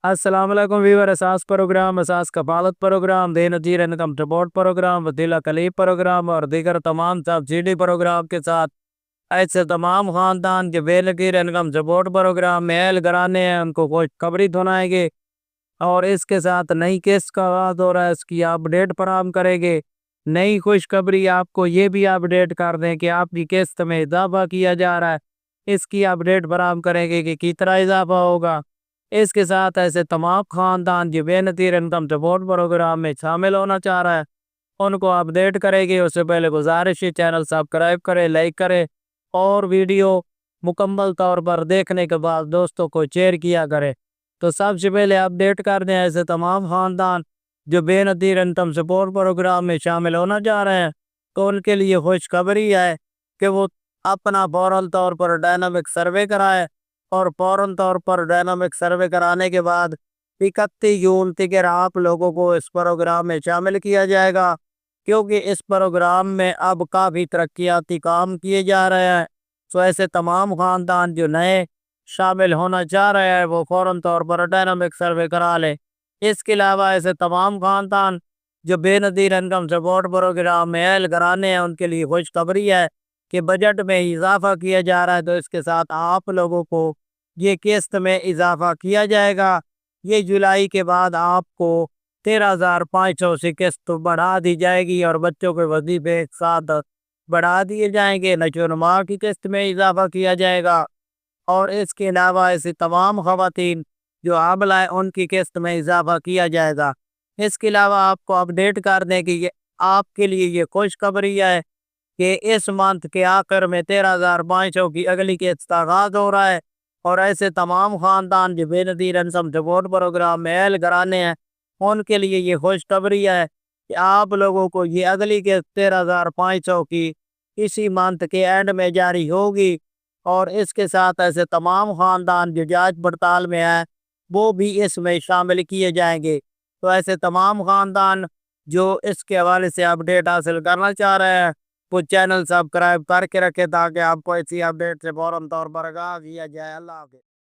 السلام علیکم ویور، اساس پروگرام، اساس کفالت پروگرام، دے نظیر انکم سپورٹ پروگرام، وسیلہ کلیب پروگرام اور دیگر تمام سبسڈی پروگرام کے ساتھ ایسے تمام خاندان کے بے نظیر انکم سپورٹ پروگرام میں اہل گرانے ہیں ان کو خوشخبری سنائیں گے اور اس کے ساتھ نئی قسط کا آغاز ہو رہا ہے، اس کی اپڈیٹ فراہم کریں گے۔ نئی خوشخبری آپ کو یہ بھی اپڈیٹ کر دیں کہ آپ کی قسط میں اضافہ کیا جا رہا ہے، اس کی اپڈیٹ فراہم کریں گے کہ کتنا اضافہ ہوگا۔ اس کے ساتھ ایسے تمام خاندان جو بے نظیر انکم سپورٹ پروگرام میں شامل ہونا چاہ رہا ہے ان کو اپڈیٹ کرے گی۔ اس سے پہلے گزارش ہے چینل سبسکرائب کرے، لائک کرے اور ویڈیو مکمل طور پر دیکھنے کے بعد دوستوں کو شیئر کیا کرے۔ تو سب سے پہلے اپڈیٹ کر دیں ایسے تمام خاندان جو بے نظیر انکم سپورٹ پروگرام میں شامل ہونا چاہ رہے ہیں تو ان کے لیے خوشخبری ہے کہ وہ اپنا فوراً طور پر ڈائنامک سروے کرائے اور فوراً طور پر ڈائنامک سروے کرانے کے بعد 31 جون تک آپ لوگوں کو اس پروگرام میں شامل کیا جائے گا، کیونکہ اس پروگرام میں اب کافی ترقیاتی کام کیے جا رہے ہیں۔ تو ایسے تمام خاندان جو نئے شامل ہونا چاہ رہے ہیں وہ فوراً طور پر ڈائنامک سروے کرا لیں۔ اس کے علاوہ ایسے تمام خاندان جو بے نظیر انکم سپورٹ پروگرام میں اہل گرانے ہیں ان کے لیے خوشخبری ہے کہ بجٹ میں اضافہ کیا جا رہا ہے، تو اس کے ساتھ آپ لوگوں کو یہ قسط میں اضافہ کیا جائے گا۔ یہ جولائی کے بعد آپ کو 13,500 سے قسط بڑھا دی جائے گی اور بچوں کے وظیفے ایک ساتھ بڑھا دیے جائیں گے۔ نشو و نما کی قسط میں اضافہ کیا جائے گا اور اس کے علاوہ ایسی تمام خواتین جو حاملہ ہیں ان کی قسط میں اضافہ کیا جائے گا۔ اس کے علاوہ آپ کو اپڈیٹ کر دیں کہ یہ آپ کے لیے یہ خوشخبری ہے کہ اس منتھ کے آخر میں 13,500 کی اگلی قسط کا آغاز ہو رہا ہے اور ایسے تمام خاندان جو بے نظیر انکم سپورٹ پروگرام میں اہل گرانے ہیں ان کے لیے یہ خوشخبری ہے کہ آپ لوگوں کو یہ اگلی قسط 13,500 کی اسی منتھ کے اینڈ میں جاری ہوگی۔ اور اس کے ساتھ ایسے تمام خاندان جو جانچ پڑتال میں ہیں وہ بھی اس میں شامل کیے جائیں گے۔ تو ایسے تمام خاندان جو اس کے حوالے سے اپڈیٹ حاصل کرنا چاہ رہے ہیں وہ چینل سبسکرائب کر کے رکھے تاکہ آپ کو ایسی اپڈیٹ سے فوراً طور پر آگاہ کیا جائے۔ اللہ حافظ۔